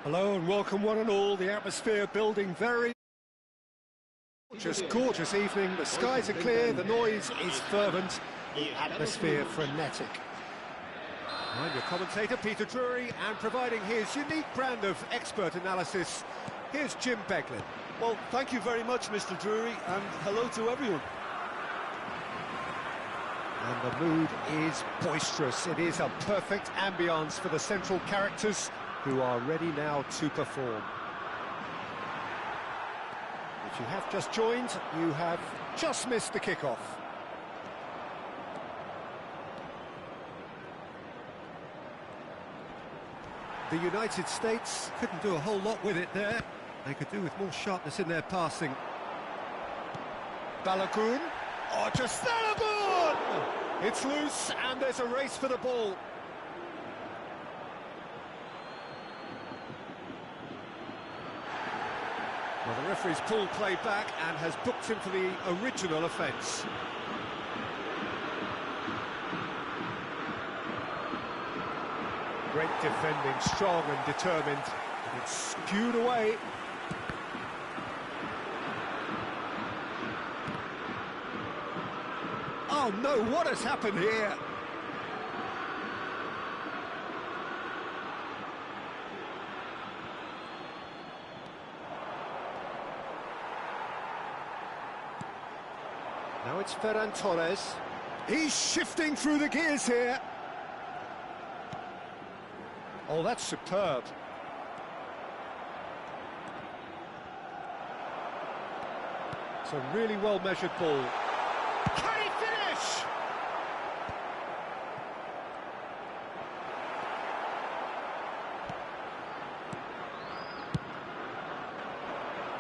Hello and welcome one and all. The atmosphere building very gorgeous evening. The skies are clear, the noise is fervent, the atmosphere frenetic. I'm your commentator Peter Drury, and providing his unique brand of expert analysis, here's Jim Beglin. Well, thank you very much, Mr. Drury, and hello to everyone. And the mood is boisterous. It is a perfect ambience for the central characters who are ready now to perform. If you have just joined, you have just missed the kickoff. The United States couldn't do a whole lot with it there. They could do with more sharpness in their passing. Balogun. Oh, just Balogun! It's loose, and there's a race for the ball. Well, the referee's pulled play back and has booked him for the original offence. Great defending, strong and determined. And it's skewed away. Oh no, what has happened here? Now it's Ferran Torres. He's shifting through the gears here. Oh, that's superb. It's a really well-measured ball. Can he finish?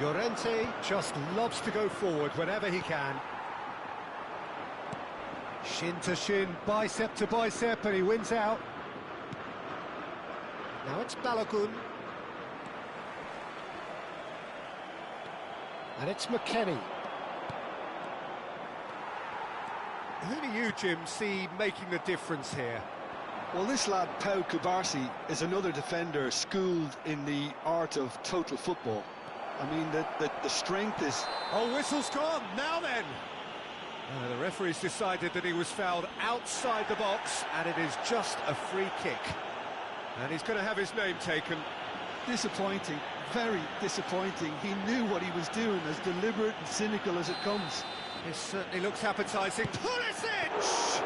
Llorente just loves to go forward whenever he can. Shin to shin, bicep to bicep, and he wins out. Now it's Balogun. And it's McKennie. Who do you, Jim, see making the difference here? Well, this lad, Pau Cubarsí, is another defender schooled in the art of total football. I mean, the strength is... Oh, whistle's gone, now then! The referee's decided that he was fouled outside the box, and it is just a free kick. And he's going to have his name taken. Disappointing, very disappointing. He knew what he was doing, as deliberate and cynical as it comes. This certainly looks appetising. Pulisic!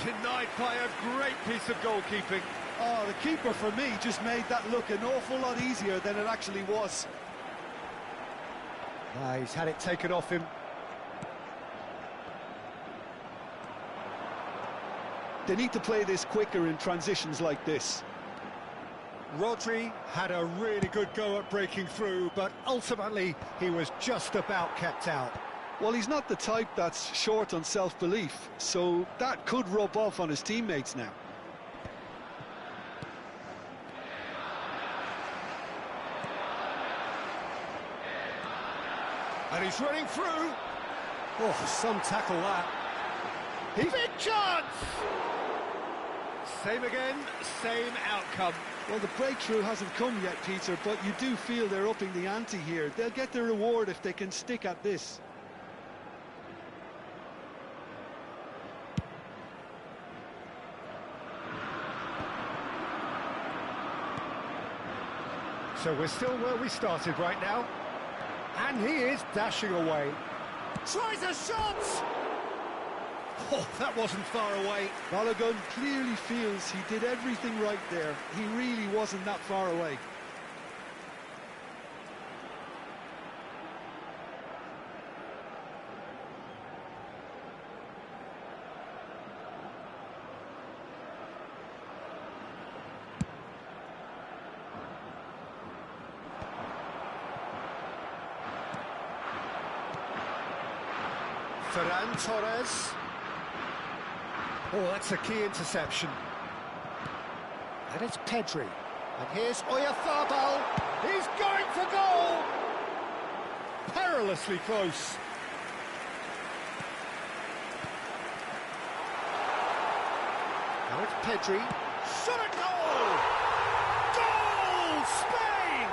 Denied by a great piece of goalkeeping. Oh, the keeper, for me, just made that look an awful lot easier than it actually was. He's had it taken off him. They need to play this quicker in transitions like this. Rodri had a really good go at breaking through, but ultimately he was just about kept out. Well, he's not the type that's short on self-belief, so that could rub off on his teammates now. And he's running through. Oh, some tackle that. Big chance! Same again, same outcome. Well, the breakthrough hasn't come yet, Peter, but you do feel they're upping the ante here. They'll get their reward if they can stick at this. So we're still where we started right now. And he is dashing away. Tries a shot! Oh, that wasn't far away. Balogun clearly feels he did everything right there. He really wasn't that far away. Ferran Torres. Oh, that's a key interception. And it's Pedri. And here's Oyarzabal. He's going for goal! Perilously close. Now it's Pedri. Shot at goal! Goal! Spain!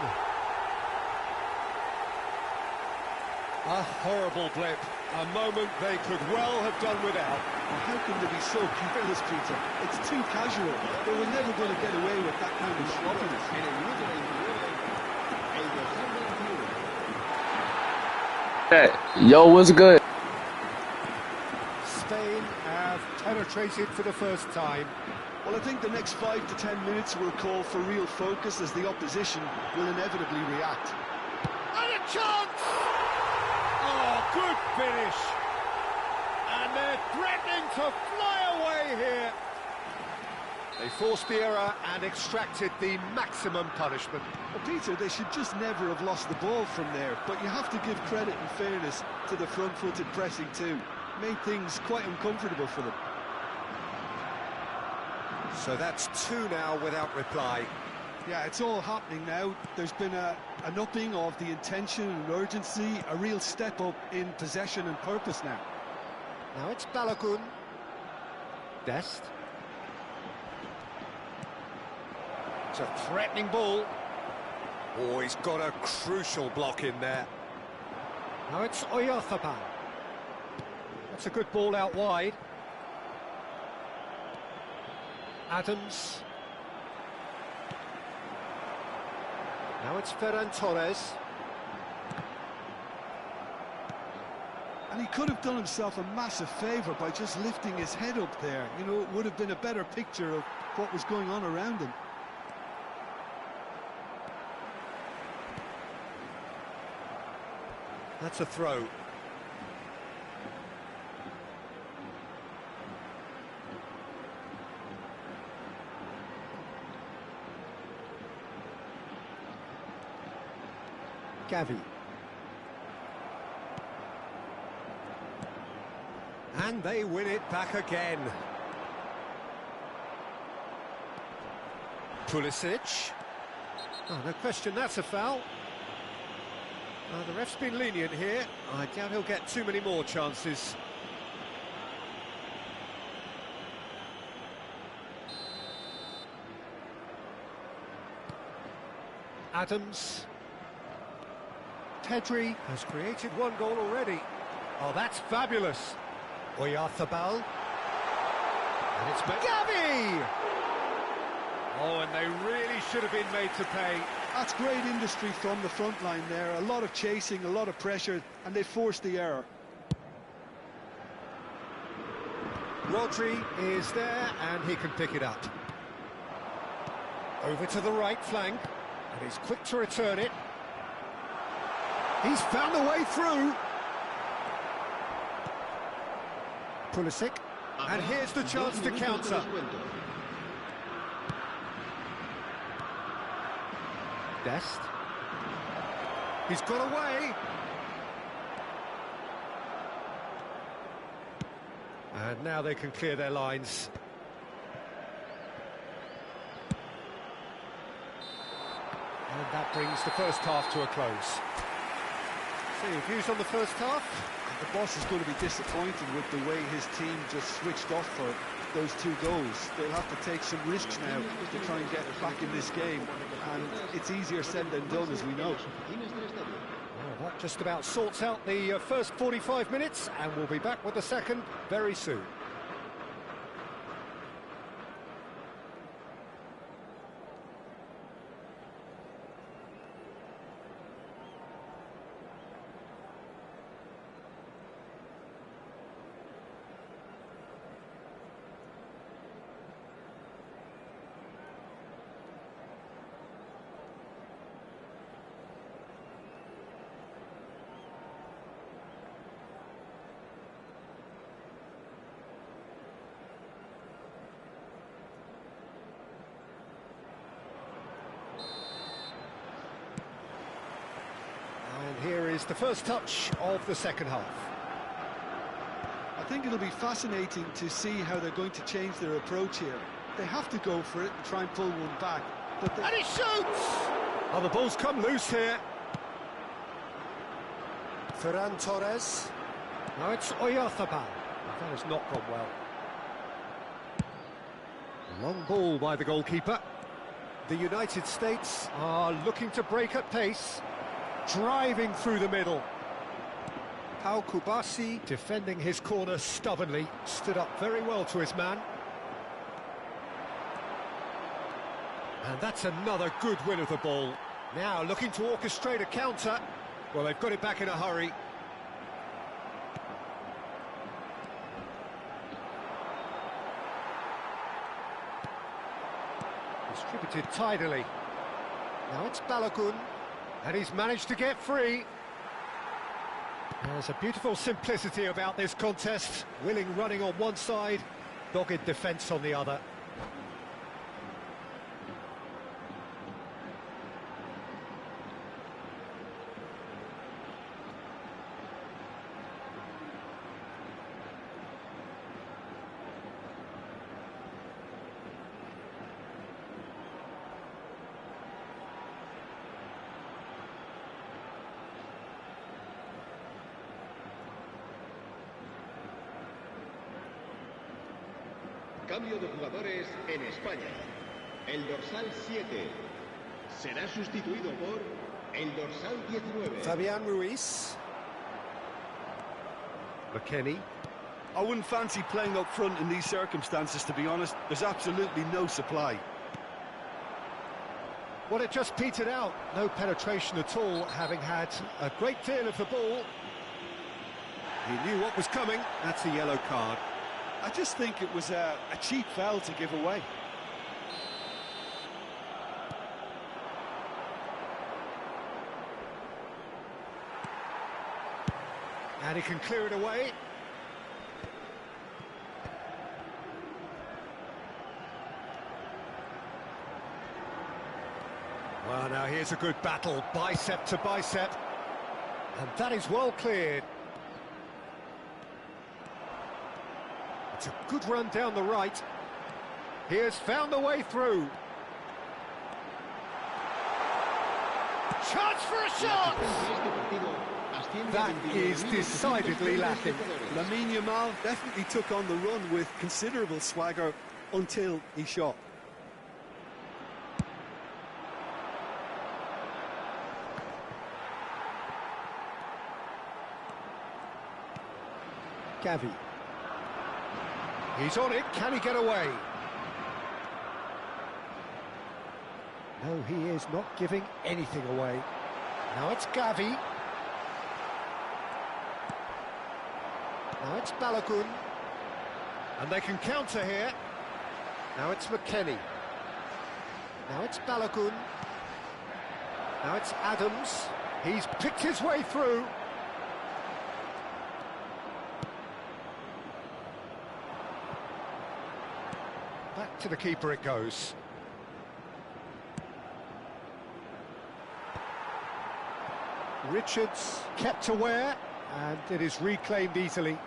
A horrible blip, a moment they could well have done without. Well, how can they be so careless, Peter? It's too casual. They were never going to get away with that kind of sloppiness. Hey, yo, what's good? Spain have penetrated for the first time. Well, I think the next 5 to 10 minutes will call for real focus as the opposition will inevitably react. And a chance! Oh, good finish! And they're threatening to fly away here. They forced the error and extracted the maximum punishment. Well, Peter, they should just never have lost the ball from there, but you have to give credit and fairness to the front-footed pressing too. Made things quite uncomfortable for them. So that's 2 now without reply. Yeah, it's all happening now. There's been an upping of the intention and urgency, a real step up in possession and purpose now. Now it's Balogun. Dest. It's a threatening ball. Oh, he's got a crucial block in there. Now it's Oyarzabal. That's a good ball out wide. Adams. Now it's Ferran Torres. And he could have done himself a massive favour by just lifting his head up there. You know, it would have been a better picture of what was going on around him. That's a throw. Gavi. And they win it back again. Pulisic. Oh, no question, that's a foul. The ref's been lenient here. I doubt he'll get too many more chances. Adams. Pedri has created 1 goal already. Oh, that's fabulous. Oyarzabal. And it's Gavi! Oh, and they really should have been made to pay. That's great industry from the front line there. A lot of chasing, a lot of pressure, and they forced the error. Rodri is there, and he can pick it up. Over to the right flank, and he's quick to return it. He's found the way through. Pulisic, and here's the chance to counter. Dest. He's got away. And now they can clear their lines. And that brings the first half to a close. So your views on the first half? The boss is going to be disappointed with the way his team just switched off for those 2 goals. They'll have to take some risks now to try and get back in this game, and it's easier said than done, as we know. Well, that just about sorts out the first 45 minutes, and we'll be back with the second very soon. Here is the first touch of the second half. I think it'll be fascinating to see how they're going to change their approach here. They have to go for it and try and pull one back. But and he shoots! Oh, the ball's come loose here. Ferran Torres. Now it's Oyarzabal. That has not gone well. Long ball by the goalkeeper. The United States are looking to break at pace, driving through the middle. Pau Kubasi defending his corner stubbornly, stood up very well to his man. And that's another good win of the ball. Now looking to orchestrate a counter. Well, they've got it back in a hurry. Distributed tidily. Now it's Balogun, and he's managed to get free. There's a beautiful simplicity about this contest. Willing running on one side, dogged defence on the other. Cambio de jugadores en España. El dorsal 7 será sustituido por el dorsal 19. Fabián Ruiz. McKennie. I wouldn't fancy playing up front in these circumstances, to be honest. There's absolutely no supply. Well, it just petered out. No penetration at all, having had a great deal of the ball. He knew what was coming. That's a yellow card. I just think it was a cheap foul to give away. And he can clear it away. Well, now here's a good battle, bicep to bicep. And that is well cleared. It's a good run down the right. He has found a way through. Chance for a shot! That is decidedly lacking. Lamine Yamal definitely took on the run with considerable swagger until he shot. Gavi. He's on it, can he get away? No, he is not giving anything away. Now it's Gavi. Now it's Balogun. And they can counter here. Now it's McKennie. Now it's Balogun. Now it's Adams. He's picked his way through. Back to the keeper it goes. Richards kept aware, and it is reclaimed easily.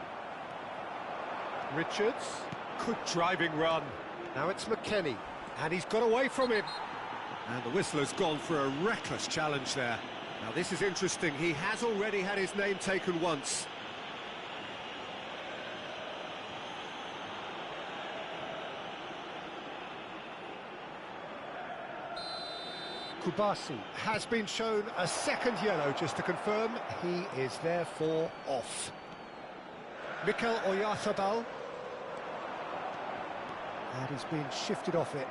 Richards, good driving run. Now it's McKennie, and he's got away from him. And the whistler's gone for a reckless challenge there. Now this is interesting, he has already had his name taken once. Kubasi has been shown a second yellow, just to confirm he is therefore off. Mikel Oyarzabal, and he's been shifted off it.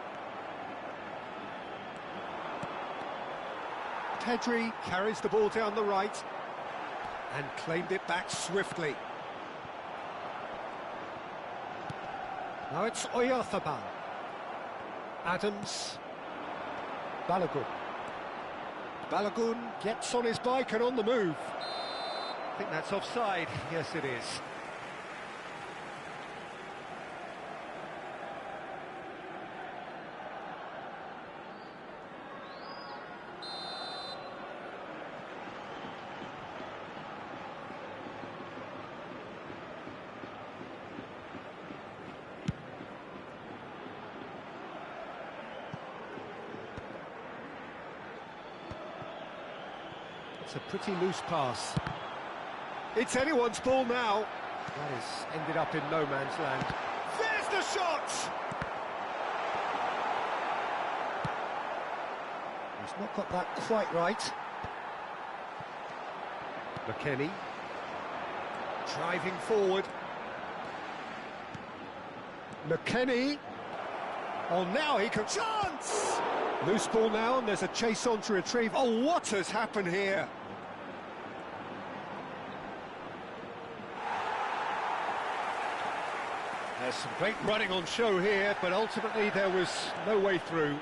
Pedri carries the ball down the right and claimed it back swiftly. Now it's Oyarzabal. Adams. Balogun. Balogun gets on his bike and on the move. I think that's offside. Yes, it is. It's a pretty loose pass. It's anyone's ball now. That has ended up in no man's land. There's the shot! not got that quite right. McKennie. Driving forward. McKennie. Oh, now he can... Chance! Loose ball now, and there's a chase on to retrieve. Oh, what has happened here? There's some great running on show here, but ultimately there was no way through.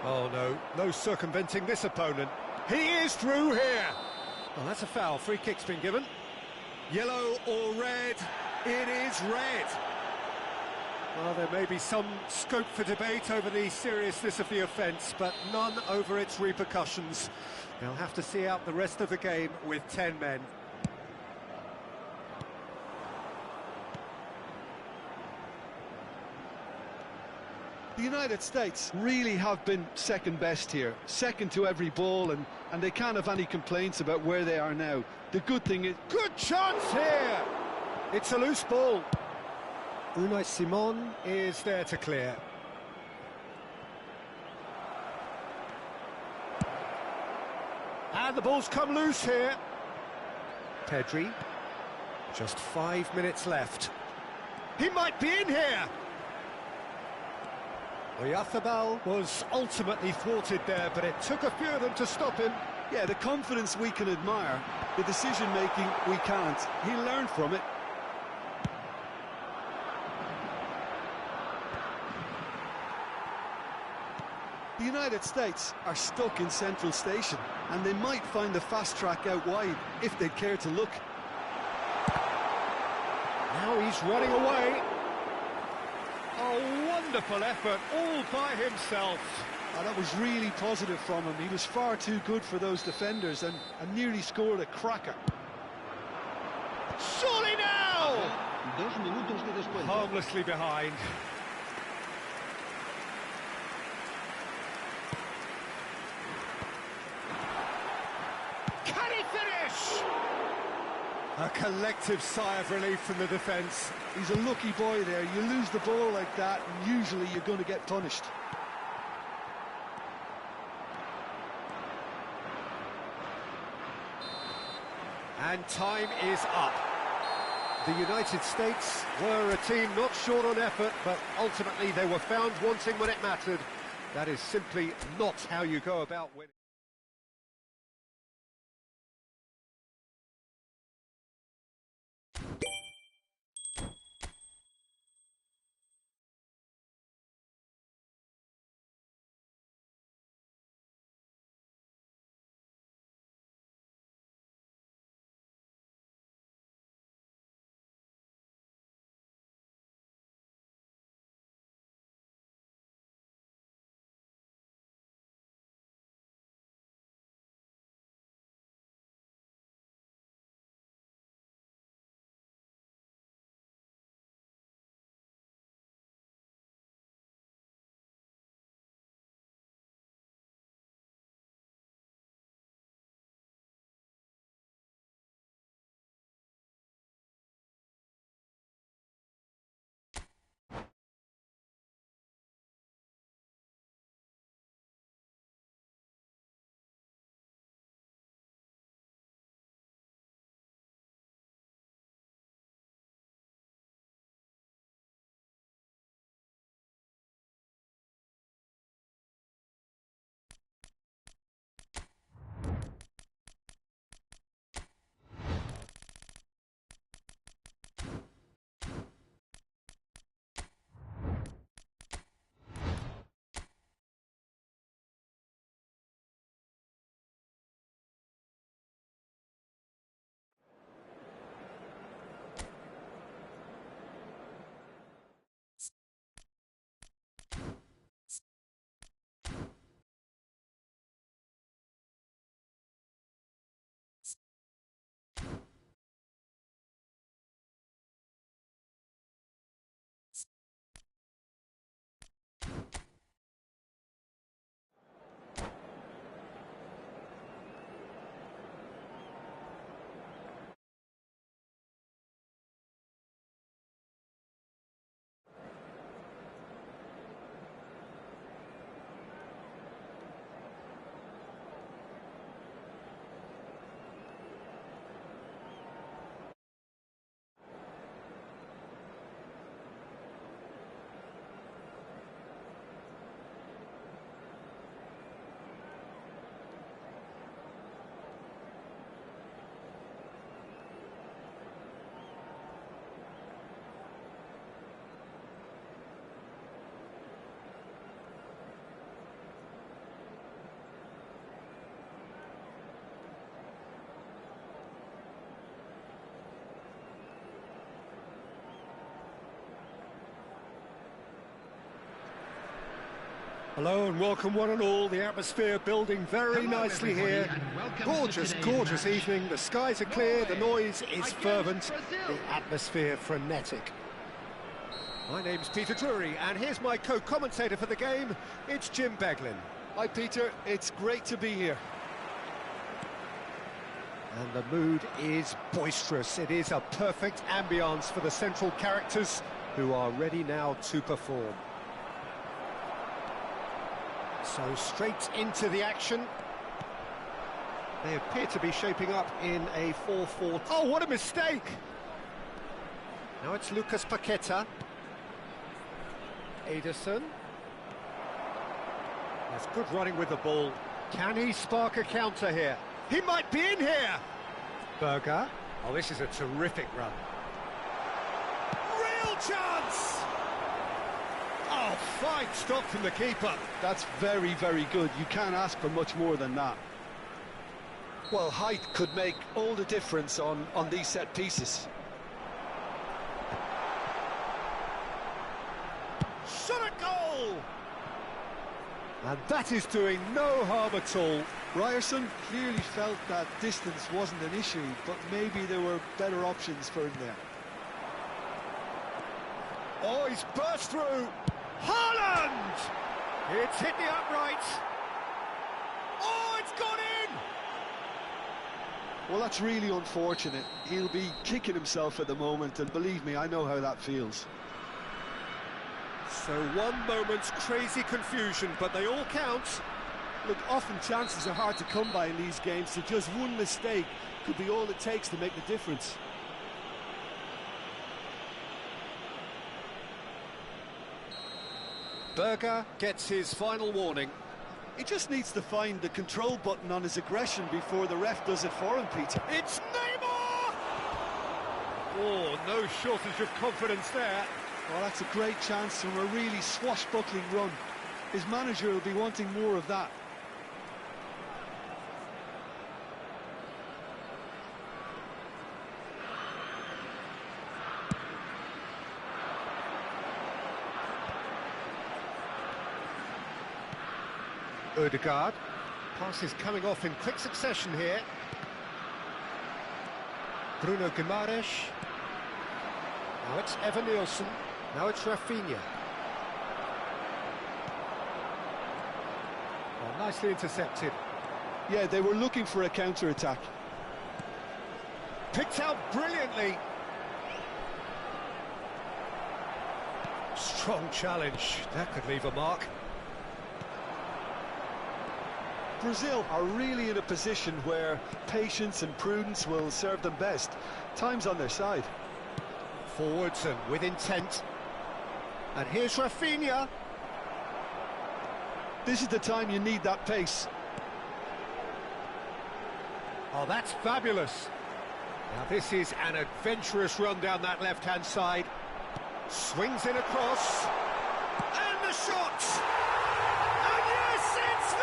Oh, no circumventing this opponent. He is through here! Well, that's a foul. Free kick's been given. Yellow or red? It is red. Well, there may be some scope for debate over the seriousness of the offence, but none over its repercussions. They'll have to see out the rest of the game with 10 men. The United States really have been second best here, second to every ball, and they can't have any complaints about where they are now. The good thing is... Good chance here! It's a loose ball. Unai Simon is there to clear. And the ball's come loose here. Pedri. Just 5 minutes left. He might be in here! Oyarzábal was ultimately thwarted there, but it took a few of them to stop him. Yeah, the confidence we can admire, the decision-making we can't. He learned from it. The United States are stuck in Central Station, and they might find the fast track out wide if they'd care to look. Now he's running away. A wonderful effort, all by himself. Oh, that was really positive from him. He was far too good for those defenders and nearly scored a cracker. Surely now! 2 minutos de descuento. Harmlessly behind. Can he finish? A collective sigh of relief from the defence. He's a lucky boy there. You lose the ball like that, and usually you're going to get punished. And time is up. The United States were a team not short on effort, but ultimately they were found wanting when it mattered. That is simply not how you go about winning. Hello and welcome one and all. The atmosphere building very nicely here. Gorgeous, gorgeous evening. The skies are clear, the noise is fervent, the atmosphere frenetic. My name's Peter Drury and here's my co-commentator for the game. It's Jim Beglin. Hi Peter, it's great to be here. And the mood is boisterous. It is a perfect ambience for the central characters who are ready now to perform. So straight into the action. They appear to be shaping up in a 4-4. Oh, what a mistake! Now it's Lucas Paqueta. Ederson. That's good running with the ball. Can he spark a counter here? He might be in here! Berger. Oh, this is a terrific run. Real chance! Oh, fine stop from the keeper. That's very, very good. You can't ask for much more than that. Well, height could make all the difference on these set pieces. Shot at goal! And that is doing no harm at all. Ryerson clearly felt that distance wasn't an issue, but maybe there were better options for him there. Oh, he's burst through. Haaland! It's hit the upright. Oh, it's gone in! Well, that's really unfortunate. He'll be kicking himself at the moment, and believe me, I know how that feels. So one moment's crazy confusion, but they all count. Look, often chances are hard to come by in these games, so just one mistake could be all it takes to make the difference. Berger gets his final warning. He just needs to find the control button on his aggression before the ref does it for him, Peter. It's Neymar! Oh, no shortage of confidence there. Well, that's a great chance from a really swashbuckling run. His manager will be wanting more of that. Odegaard. Pass is coming off in quick succession here. Bruno Guimaraes. Now it's Evan Nielsen. Now it's Rafinha. Oh, nicely intercepted. Yeah, they were looking for a counter-attack. Picked out brilliantly. Strong challenge. That could leave a mark. Brazil are really in a position where patience and prudence will serve them best. Time's on their side. Forwards and with intent. And here's Rafinha. This is the time you need that pace. Oh, that's fabulous. Now this is an adventurous run down that left-hand side. Swings in across. And the shot! And yes, it's there!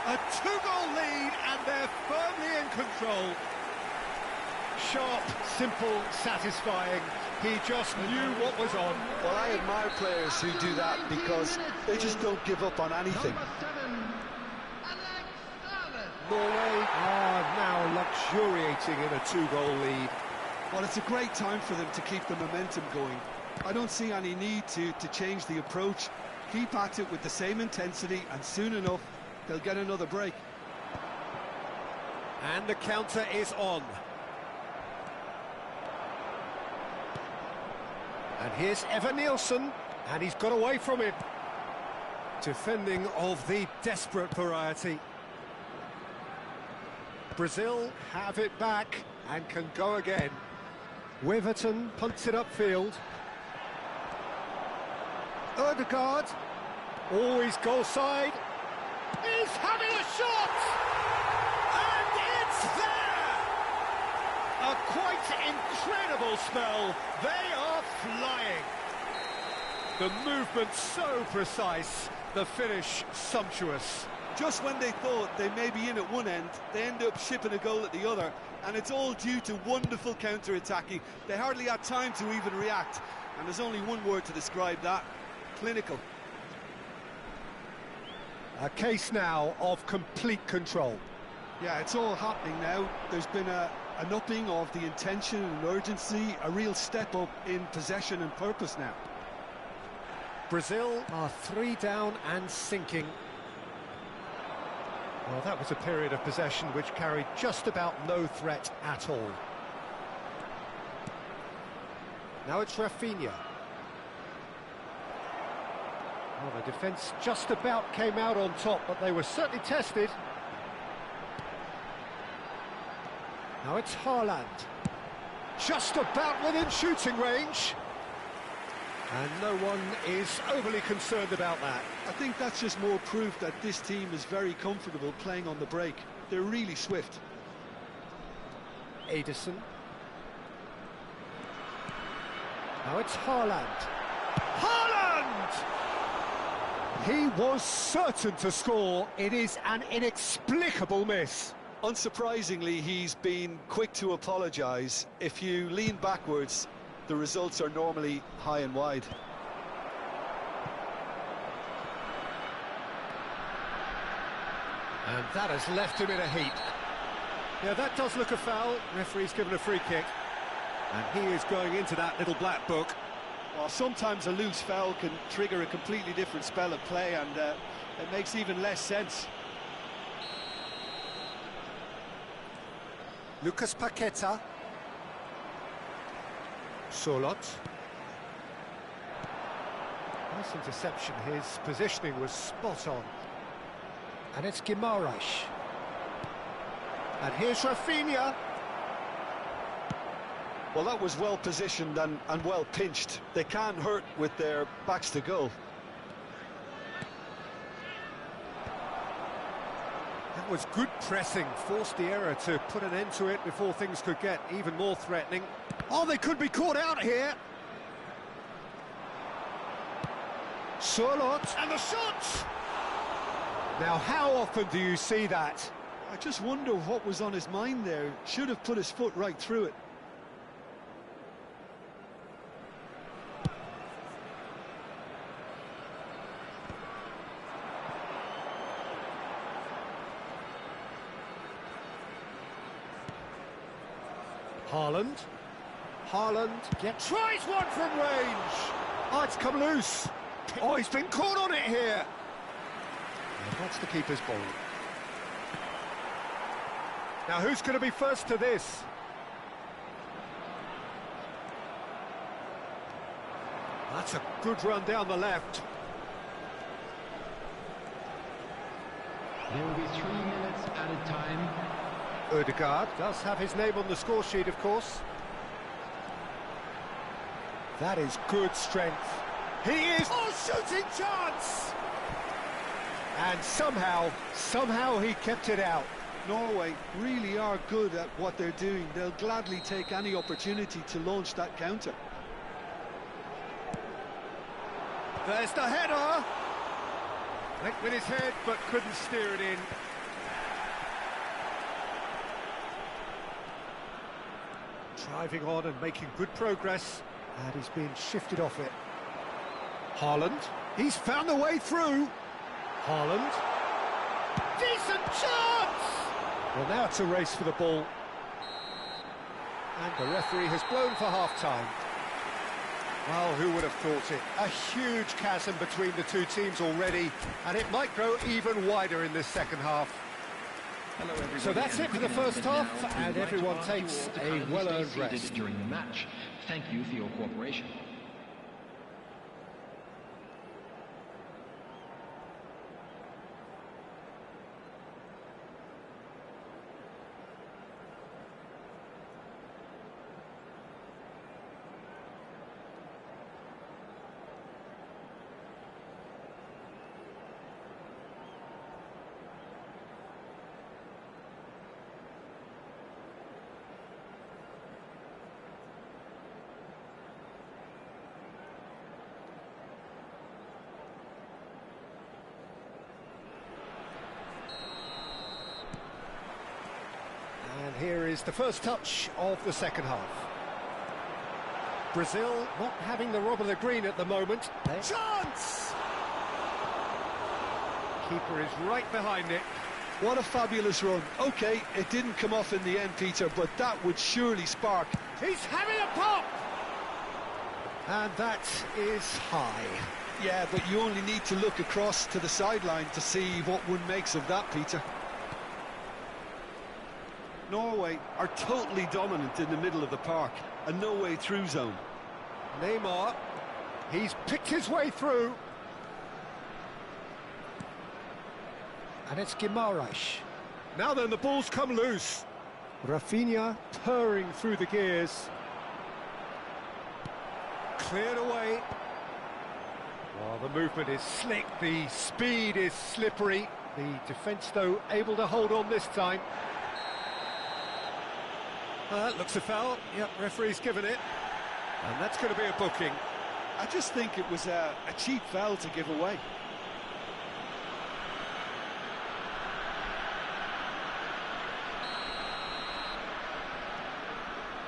A two-goal lead and they're firmly in control. Sharp, simple, satisfying. He just knew what was on. Well, I admire players who do that because they just don't give up on anything. Norway are now luxuriating in a two-goal lead. Well, it's a great time for them to keep the momentum going. I don't see any need to change the approach. Keep at it with the same intensity, and soon enough, they'll get another break. And the counter is on. And here's Evan Nielsen, and he's got away from him. Defending of the desperate variety. Brazil have it back and can go again. Weverton punts it upfield. Odegaard, always goal side. He's having a shot! And it's there! A quite incredible spell. They are flying. The movement so precise, the finish sumptuous. Just when they thought they may be in at one end, they end up shipping a goal at the other, and it's all due to wonderful counter-attacking. They hardly had time to even react, and there's only one word to describe that: clinical. A case now of complete control. Yeah, it's all happening now. There's been an upping of the intention and urgency, a real step up in possession and purpose now. Brazil are 3 down and sinking. Well, that was a period of possession which carried just about no threat at all. Now it's Rafinha. Well, the defence just about came out on top, but they were certainly tested. Now it's Haaland. Just about within shooting range. And no one is overly concerned about that. I think that's just more proof that this team is very comfortable playing on the break. They're really swift. Ederson. Now it's Haaland. Haaland! He was certain to score. It is an inexplicable miss. Unsurprisingly, he's been quick to apologise. If you lean backwards, the results are normally high and wide. And that has left him in a heap. Yeah, that does look a foul. Referee's given a free kick. And he is going into that little black book. Well, sometimes a loose foul can trigger a completely different spell of play, and it makes even less sense. Lucas Paqueta. Solot. Nice interception. His positioning was spot on. And it's Guimaraes. And here's Rafinha. Well, that was well positioned and well pinched. They can't hurt with their backs to goal. That was good pressing, forced the error to put an end to it before things could get even more threatening. Oh, they could be caught out here. Solot, and the shot! Now, how often do you see that? I just wonder what was on his mind there. Should have put his foot right through it. Haaland. Haaland tries one from range. Oh, it's come loose. Oh, he's been caught on it here. And that's the keeper's ball. Now, who's going to be first to this? That's a good run down the left. There will be 3 minutes at a time. Ødegaard does have his name on the score sheet, of course. That is good strength. He is... Oh, shooting chance! And somehow he kept it out. Norway really are good at what they're doing. They'll gladly take any opportunity to launch that counter. There's the header! Went with his head, but couldn't steer it in. Driving on and making good progress, and he's being shifted off it. Haaland, he's found the way through. Haaland, decent chance! Well, now it's a race for the ball. And the referee has blown for half-time. Well, who would have thought it? A huge chasm between the two teams already, and it might grow even wider in this second half. Hello, everybody. So that's it for the first half, and everyone takes a well-earned rest. During the match. Thank you for your cooperation. And here is the first touch of the second half. Brazil not having the rob of the green at the moment. Chance! Keeper is right behind it. What a fabulous run. OK, it didn't come off in the end, Peter, but that would surely spark. He's having a pop! And that is high. Yeah, but you only need to look across to the sideline to see what one makes of that, Peter. Norway are totally dominant in the middle of the park, a no-way-through zone. Neymar, he's picked his way through. And it's Guimaraes. Now then, the ball's come loose. Rafinha purring through the gears. Cleared away. Well, the movement is slick, the speed is slippery. The defence, though, able to hold on this time. That looks a foul. Yep, referee's given it. And that's going to be a booking. I just think it was a cheap foul to give away.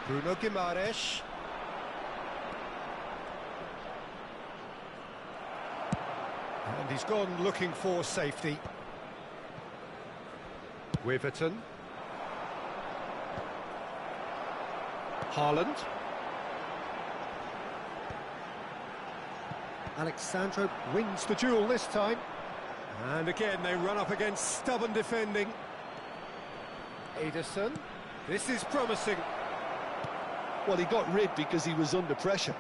Bruno Guimaraes. And he's gone looking for safety. Wiverton. Haaland. Alexandro wins the duel this time. And again, they run up against stubborn defending. Ederson. This is promising. Well, he got rid because he was under pressure.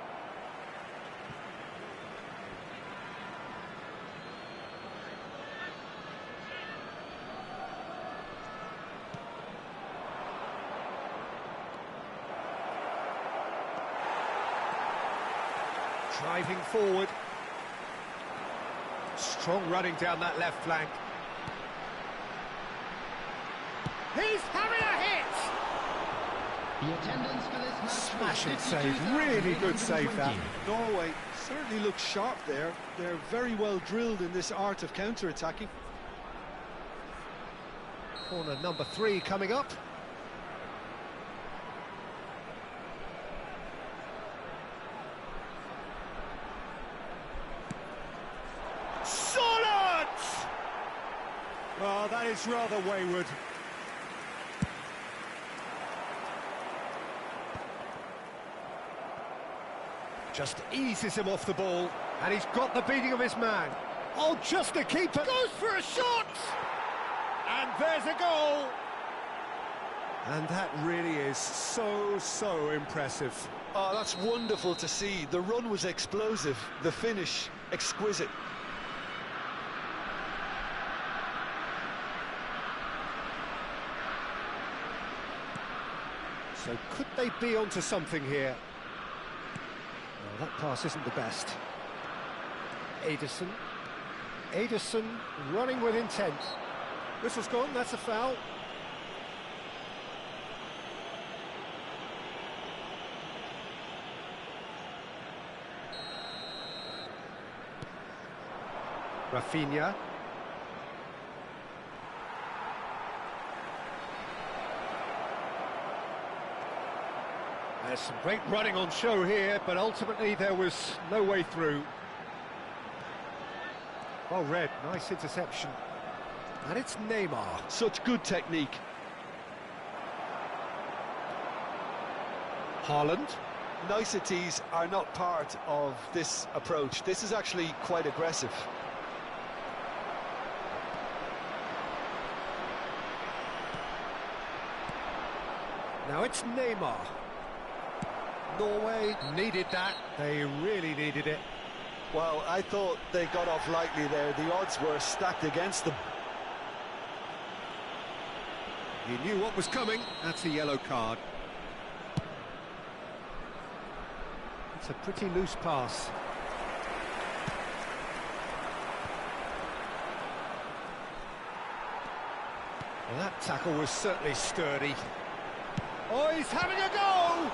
Driving forward. Strong running down that left flank. He's having a hit! The attendance for this match. Smashing save, really good save that. Norway certainly looks sharp there. They're very well drilled in this art of counter-attacking. Corner number 3 coming up. Solid! Well, that is rather wayward. Just eases him off the ball, and he's got the beating of his man. Oh, just the keeper goes for a shot! And there's a goal! And that really is so impressive. Oh, that's wonderful to see. The run was explosive, the finish exquisite. So could they be onto something here? Well, that pass isn't the best. Ederson. Ederson running with intent. Whistle's gone, that's a foul. Rafinha. There's some great running on show here, but ultimately there was no way through. Well read, nice interception. And it's Neymar. Such good technique. Haaland. Niceties are not part of this approach. This is actually quite aggressive. Now it's Neymar. Norway needed that. They really needed it. Well, I thought they got off lightly there. The odds were stacked against them. He knew what was coming. That's a yellow card. It's a pretty loose pass. Well, that tackle was certainly sturdy. Oh, he's having a go!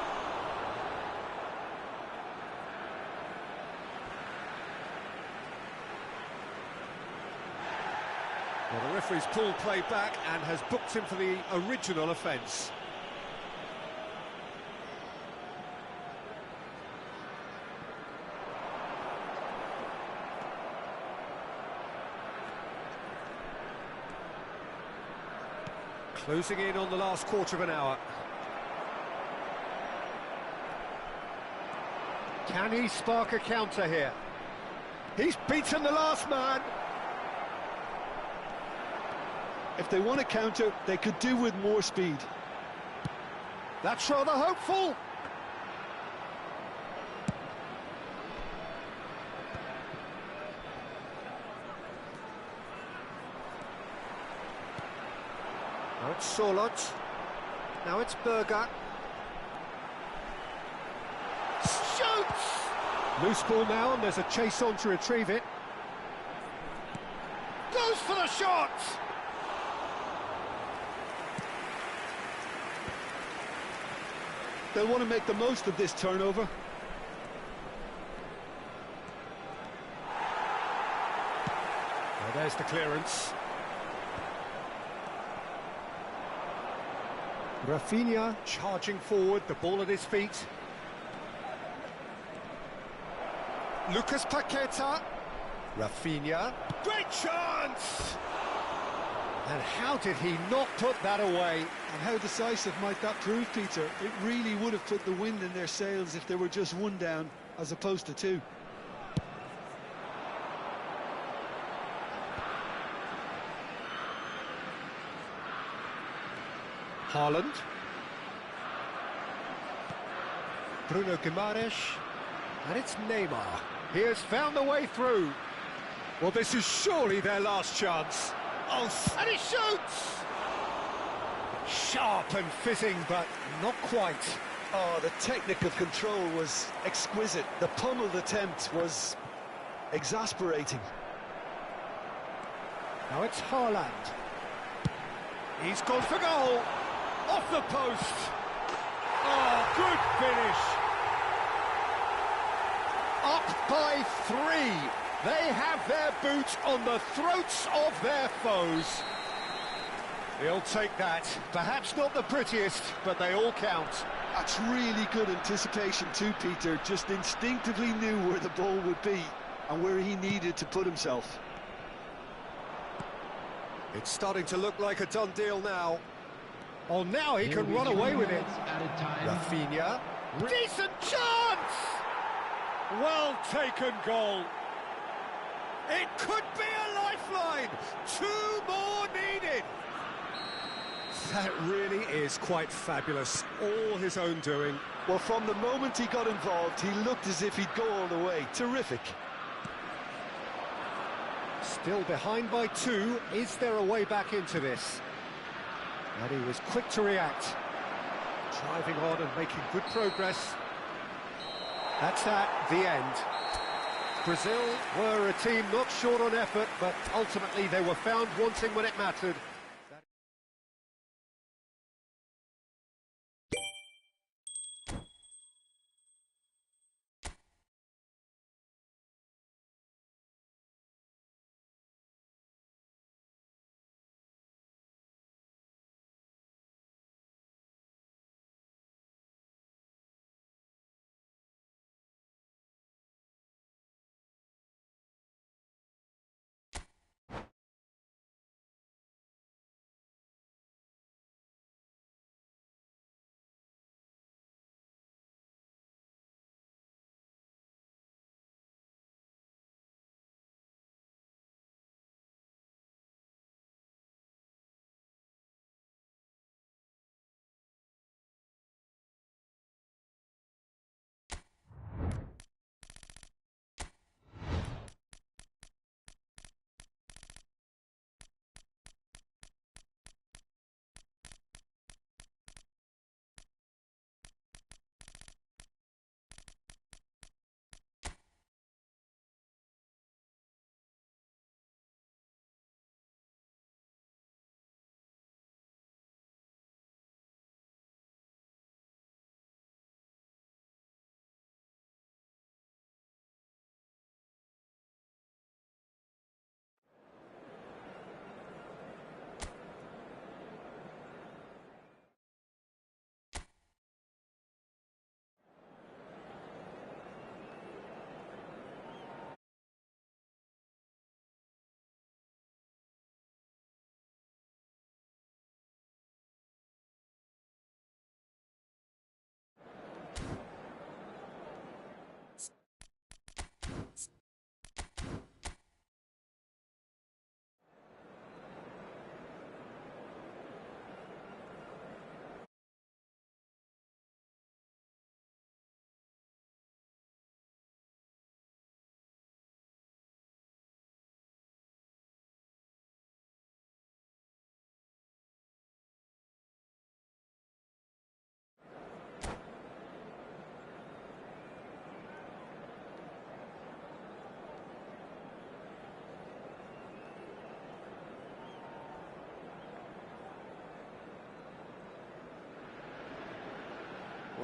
Well, the referee's pulled play back and has booked him for the original offence. Closing in on the last quarter of an hour. Can he spark a counter here? He's beaten the last man. If they want to counter, they could do with more speed. That's rather hopeful. Now it's Solot. Now it's Berger. Shoots! Loose ball now, and there's a chase on to retrieve it. Goes for the shot! They'll want to make the most of this turnover. Well, there's the clearance. Rafinha charging forward, the ball at his feet. Lucas Paqueta. Rafinha. Great chance! And how did he not put that away? And how decisive might that prove, Peter? It really would have put the wind in their sails if they were just one down, as opposed to two. Haaland. Bruno Guimaraes. And it's Neymar. He has found the way through. Well, this is surely their last chance. Oh, and he shoots! Sharp and fizzing, but not quite. Oh, the technical control was exquisite. The pummeled attempt was exasperating. Now it's Haaland. He's gone for goal. Off the post. Oh, good finish. Up by 3. They have their boot on the throats of their foes. He'll take that. Perhaps not the prettiest, but they all count. That's really good anticipation too, Peter. Just instinctively knew where the ball would be and where he needed to put himself. It's starting to look like a done deal now. Oh, now he can run away with it. Rafinha. Decent chance! Well taken goal. It could be a lifeline. 2 more needed. That really is quite fabulous. All his own doing. Well, from the moment he got involved, he looked as if he'd go all the way. Terrific. Still behind by 2. Is there a way back into this? And he was quick to react. Driving on and making good progress. That's that, the end. Brazil were a team not short on effort, but ultimately they were found wanting when it mattered.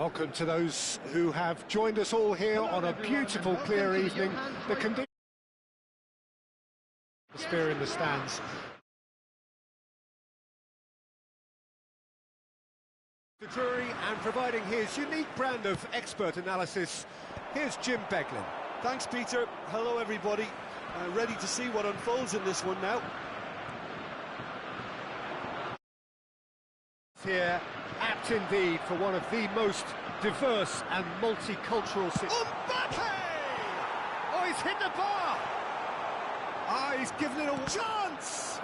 Welcome to those who have joined us all here on a beautiful, clear evening. The condition in the stands. The Drury, and providing his unique brand of expert analysis, here's Jim Beglin. Thanks, Peter. Hello, everybody. Ready to see what unfolds in this one now. Here, apt indeed for one of the most diverse and multicultural cities. Mbappe! Oh, he's hit the bar! Ah, he's given it a chance!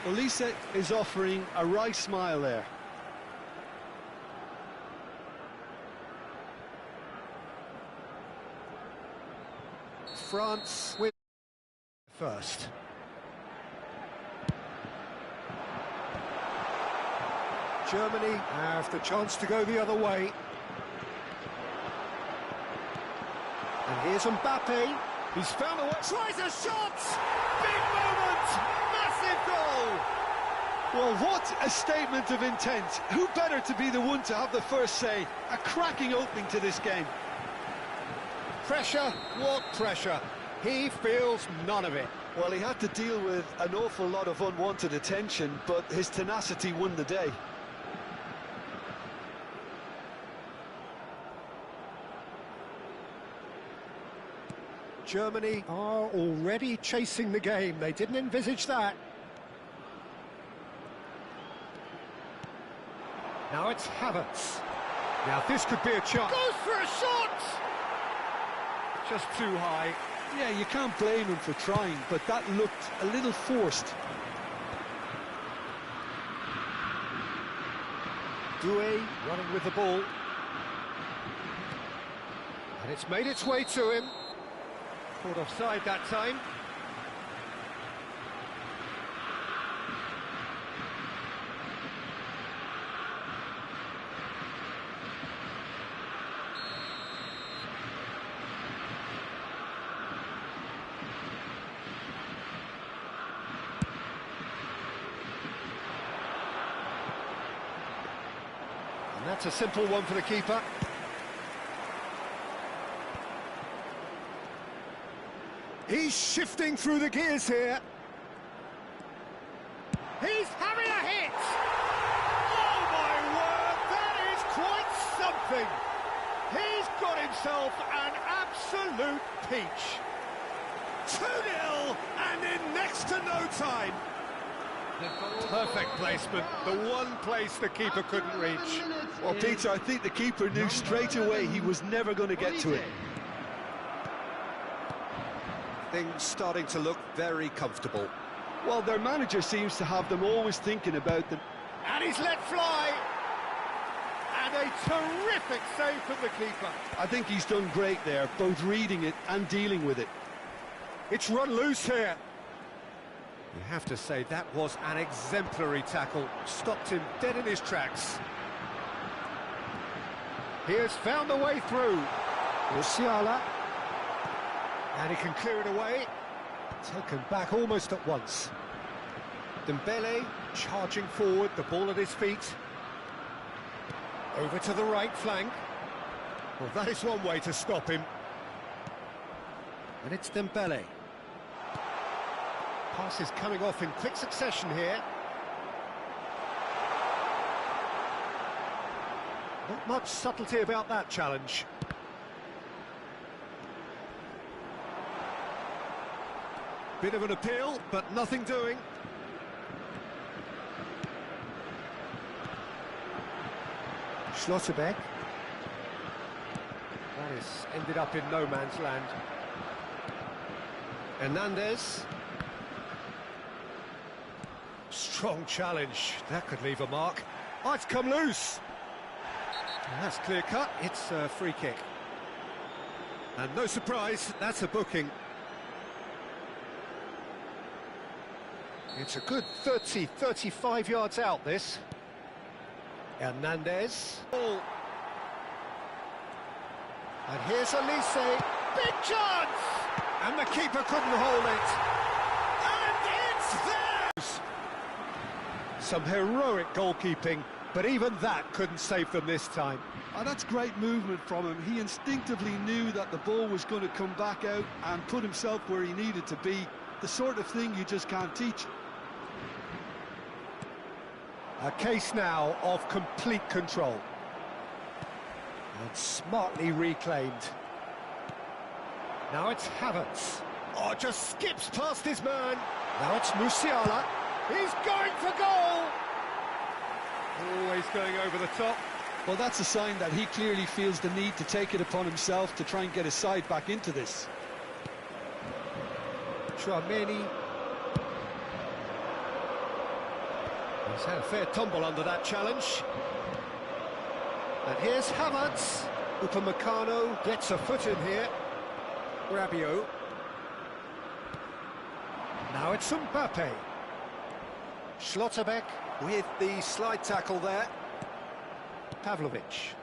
Olise is offering a wry smile there. France with first. Germany have the chance to go the other way. And here's Mbappe. He's found a way. Tries a shot! Big moment! Massive goal! Well, what a statement of intent. Who better to be the one to have the first say? A cracking opening to this game. Pressure? What pressure? He feels none of it. Well, he had to deal with an awful lot of unwanted attention, but his tenacity won the day. Germany are already chasing the game. They didn't envisage that. Now it's Havertz. Now this could be a chance. Goes for a shot! Just too high. Yeah, you can't blame him for trying, but that looked a little forced. Doué running with the ball. And it's made its way to him. Caught offside that time. And that's a simple one for the keeper. He's shifting through the gears here. He's having a hit! Oh my word, that is quite something! He's got himself an absolute peach. 2-0 and in next to no time. Perfect placement, the one place the keeper couldn't reach. Well, Peter, I think the keeper knew straight away he was never going to get to it. Things starting to look very comfortable. Well, their manager seems to have them always thinking about them. And he's let fly! And a terrific save from the keeper. I think he's done great there, both reading it and dealing with it. It's run loose here. You have to say that was an exemplary tackle. Stopped him dead in his tracks. He has found a way through. Musiala. And he can clear it away. Taken back almost at once. Dembele charging forward, the ball at his feet. Over to the right flank. Well, that is one way to stop him. And it's Dembele. Passes coming off in quick succession here. Not much subtlety about that challenge. Bit of an appeal, but nothing doing. Schlotterbeck. That is ended up in no man's land. Hernandez. Strong challenge. That could leave a mark. Oh, it's come loose. And that's clear cut. It's a free kick. And no surprise, that's a booking. It's a good 30, 35 yards out, this. Hernandez. Ball. And here's Olise. Big chance! And the keeper couldn't hold it. And it's theirs! Some heroic goalkeeping. But even that couldn't save them this time. Oh, that's great movement from him. He instinctively knew that the ball was going to come back out and put himself where he needed to be. The sort of thing you just can't teach. A case now of complete control. And smartly reclaimed. Now it's Havertz. Oh, just skips past his man. Now it's Musiala. He's going for goal! Always going over the top. Well, that's a sign that he clearly feels the need to take it upon himself to try and get his side back into this. Tchouameni. He's had a fair tumble under that challenge. And here's Havertz. Upamecano gets a foot in here. Rabiot. Now it's Mbappe. Schlotterbeck with the slide tackle there. Pavlovic.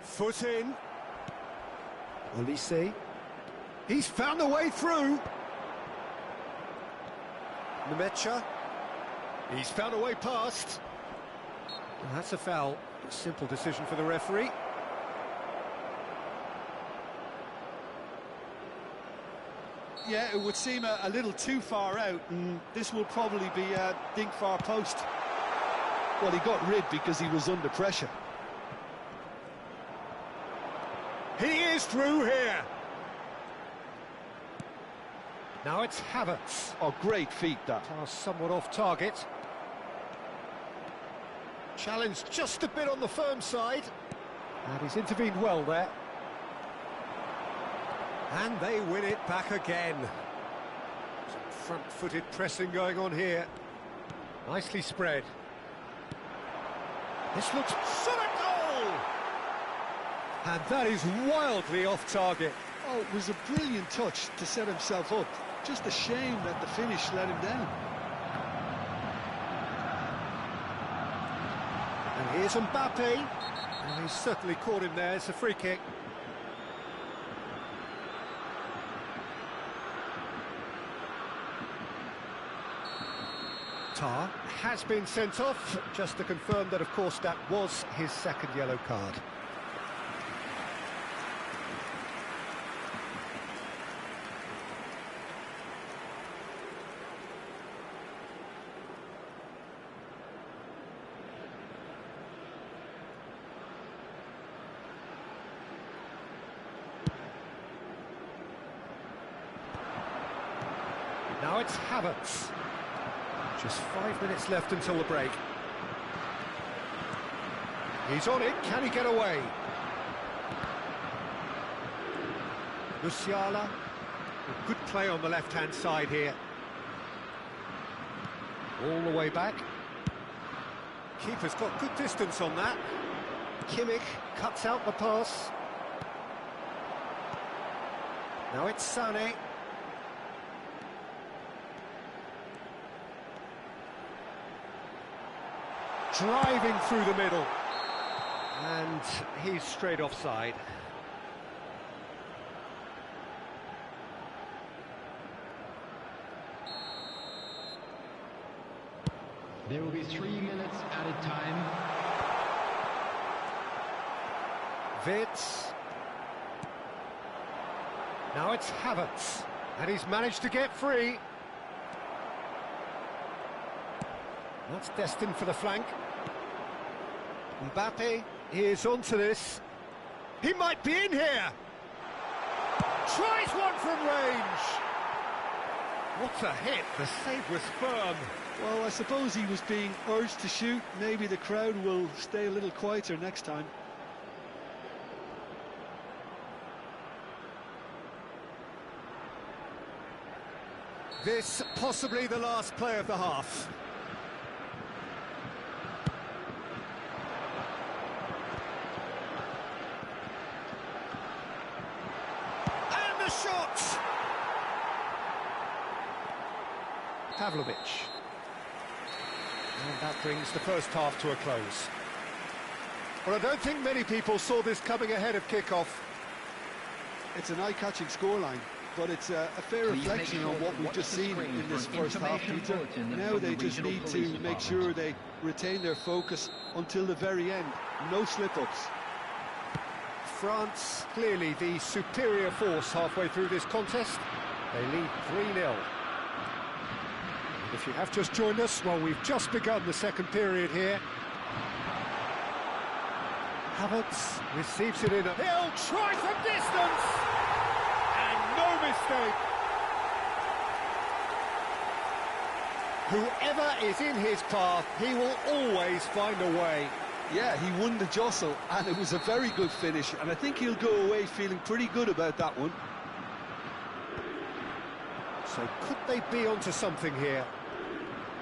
Foot in. Olise. He's found a way through. Nemecha. He's found a way past. And that's a foul. A simple decision for the referee. Yeah, it would seem a little too far out, and this will probably be a dink far post. Well, he got rid because he was under pressure. He is through here. Now it's Havertz. Oh, great feat, that. Pass somewhat off target. Challenge just a bit on the firm side. And he's intervened well there. And they win it back again. Some front-footed pressing going on here. Nicely spread. This looks solid goal! And that is wildly off target. Oh, it was a brilliant touch to set himself up. Just a shame that the finish let him down. And here's Mbappe. And he's certainly caught him there. It's a free kick. Tar has been sent off, just to confirm that, of course, that was his second yellow card. Now it's Havertz. Just 5 minutes left until the break. He's on it. Can he get away? Musiala. A good play on the left-hand side here. All the way back. Keeper's got good distance on that. Kimmich cuts out the pass. Now it's Sané. Driving through the middle, and he's straight offside. There will be 3 minutes added time. Vitz. Now it's Havertz, and he's managed to get free. That's destined for the flank. Mbappe is onto this. He might be in here. Tries one from range. What a hit. The save was firm. Well, I suppose he was being urged to shoot. Maybe the crowd will stay a little quieter next time. This possibly the last play of the half. Shot! Pavlovic. And that brings the first half to a close. Well, I don't think many people saw this coming ahead of kick-off. It's an eye-catching scoreline. but it's a fair reflection on what we've just seen in this first half, Peter. Now they just need to make sure they retain their focus until the very end. No slip-ups. France, clearly the superior force halfway through this contest. They lead 3-0. If you have just joined us, well, we've just begun the second period here. Havertz receives it in. He'll try from distance! And no mistake! Whoever is in his path, he will always find a way. Yeah, he won the jostle, and it was a very good finish, and I think he'll go away feeling pretty good about that one. So could they be onto something here?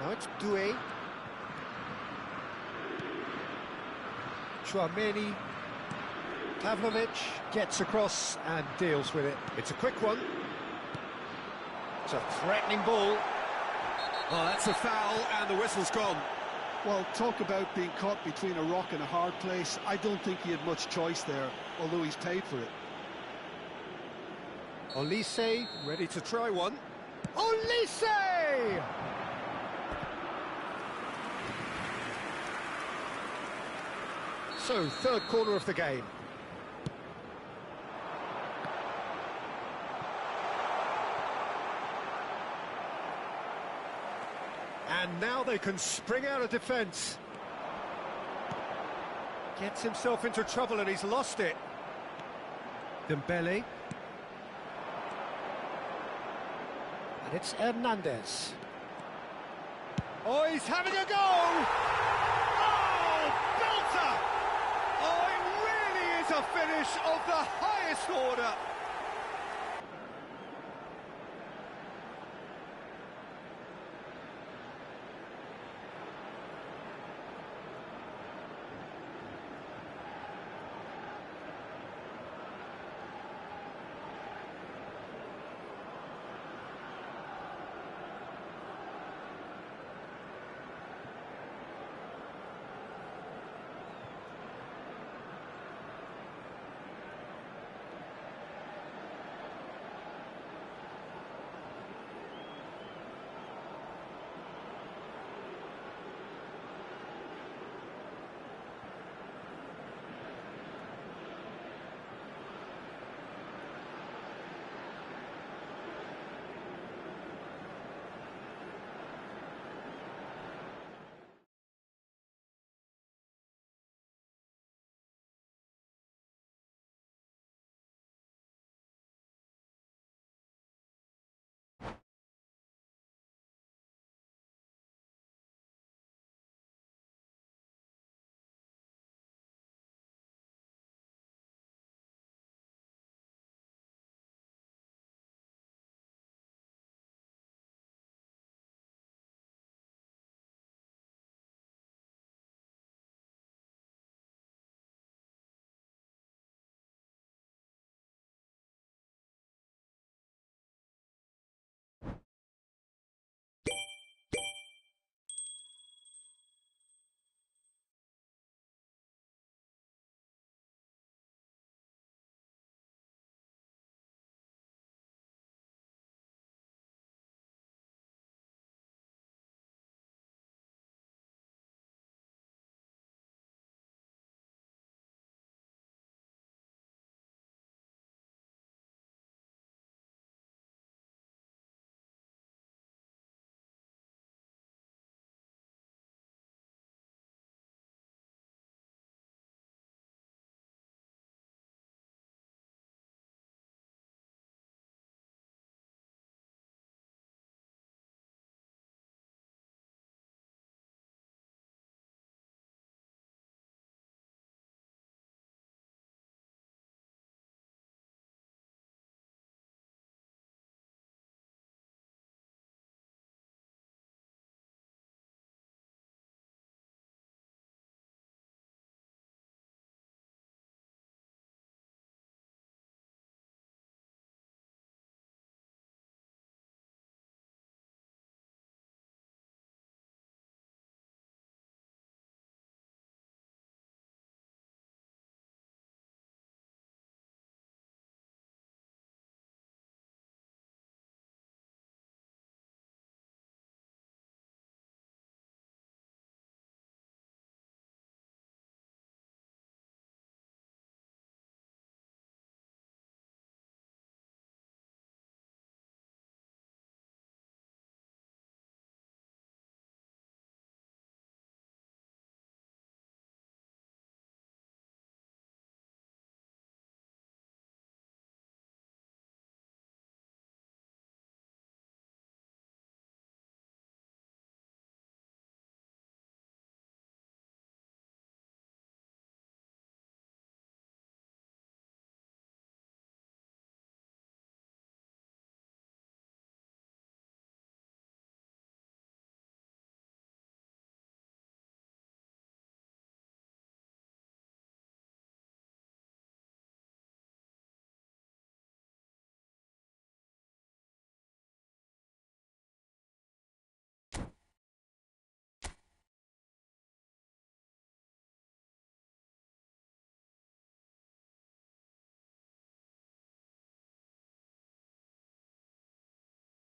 Now it's Doué. Chouameni. Pavlovic gets across and deals with it. It's a quick one. It's a threatening ball. Oh, that's a foul, and the whistle's gone. Well, talk about being caught between a rock and a hard place. I don't think he had much choice there, although he's paid for it. Olise, ready to try one. Olise! So, third corner of the game. And now they can spring out of defence. Gets himself into trouble and he's lost it. Dembele. And it's Hernandez. Oh, he's having a go! Oh, belter! Oh, it really is a finish of the highest order.